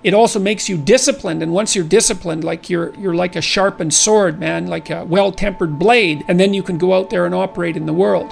it also makes you disciplined. And once you're disciplined, like you're like a sharpened sword, man, like a well-tempered blade, and then you can go out there and operate in the world.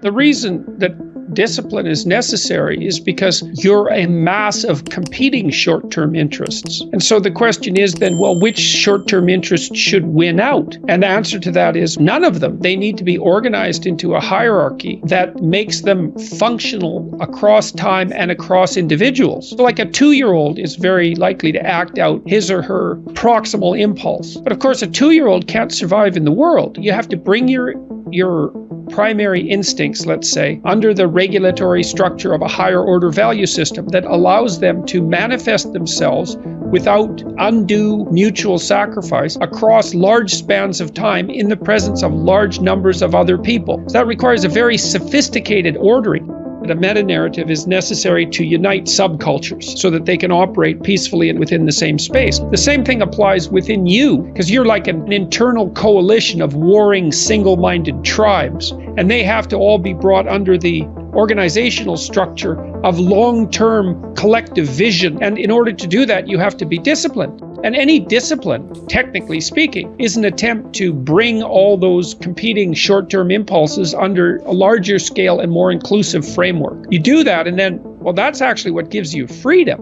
The reason that discipline is necessary is because you're a mass of competing short-term interests. And so the question is then, well, which short-term interests should win out? And the answer to that is none of them. They need to be organized into a hierarchy that makes them functional across time and across individuals. So like a 2-year-old is very likely to act out his or her proximal impulse. But of course, a 2-year-old can't survive in the world. You have to bring your primary instincts, let's say, under the regulatory structure of a higher order value system that allows them to manifest themselves without undue mutual sacrifice across large spans of time in the presence of large numbers of other people. So that requires a very sophisticated ordering. A meta-narrative is necessary to unite subcultures so that they can operate peacefully and within the same space. The same thing applies within you, because you're like an internal coalition of warring single-minded tribes, and they have to all be brought under the organizational structure of long-term collective vision. And in order to do that, you have to be disciplined. And any discipline, technically speaking, is an attempt to bring all those competing short-term impulses under a larger scale and more inclusive framework. You do that, and then, well, that's actually what gives you freedom.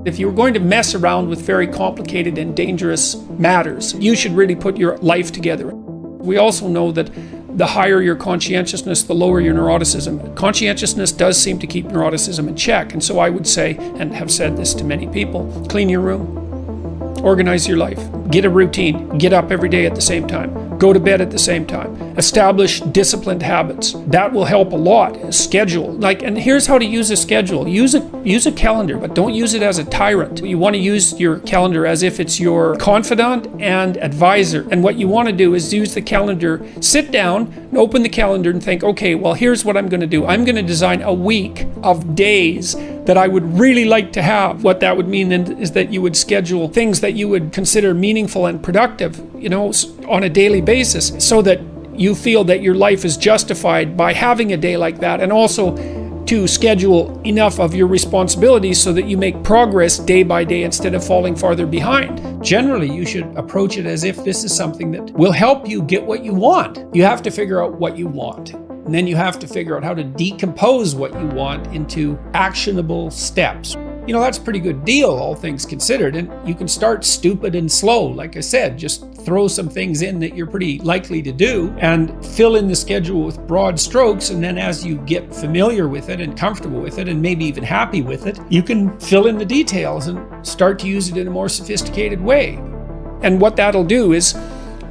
If you're going to mess around with very complicated and dangerous matters, you should really put your life together. We also know that the higher your conscientiousness, the lower your neuroticism. Conscientiousness does seem to keep neuroticism in check. And so I would say, and have said this to many people, clean your room, organize your life, get a routine, get up every day at the same time, go to bed at the same time, establish disciplined habits. That will help a lot. A schedule, and here's how to use a schedule. Use a calendar, but don't use it as a tyrant. You want to use your calendar as if it's your confidant and advisor. And what you want to do is use the calendar, sit down, open the calendar and think, okay, well, here's what I'm going to do. I'm going to design a week of days that I would really like to have. What that would mean is that you would schedule things that you would consider meaningful and productive, on a daily basis, so that you feel that your life is justified by having a day like that, and also to schedule enough of your responsibilities so that you make progress day by day instead of falling farther behind. Generally, you should approach it as if this is something that will help you get what you want. You have to figure out what you want. And then you have to figure out how to decompose what you want into actionable steps. That's a pretty good deal, all things considered. And you can start stupid and slow. Like I said, just throw some things in that you're pretty likely to do and fill in the schedule with broad strokes. And then as you get familiar with it and comfortable with it and maybe even happy with it, you can fill in the details and start to use it in a more sophisticated way. And what that'll do is,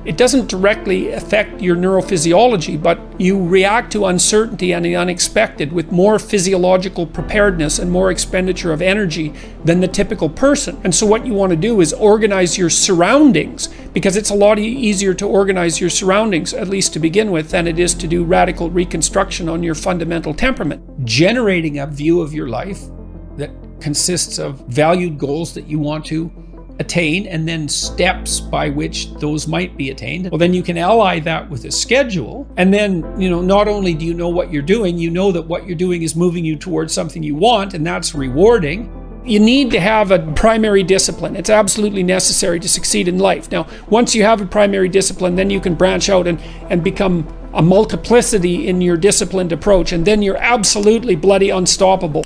it doesn't directly affect your neurophysiology, but you react to uncertainty and the unexpected with more physiological preparedness and more expenditure of energy than the typical person. And so what you want to do is organize your surroundings, because it's a lot easier to organize your surroundings, at least to begin with, than it is to do radical reconstruction on your fundamental temperament. Generating a view of your life that consists of valued goals that you want to attain, and then steps by which those might be attained. Well, then you can ally that with a schedule, and then not only do you know what you're doing, you know that what you're doing is moving you towards something you want, and that's rewarding. You need to have a primary discipline. It's absolutely necessary to succeed in life. Now, once you have a primary discipline, then you can branch out and become a multiplicity in your disciplined approach, and then you're absolutely bloody unstoppable.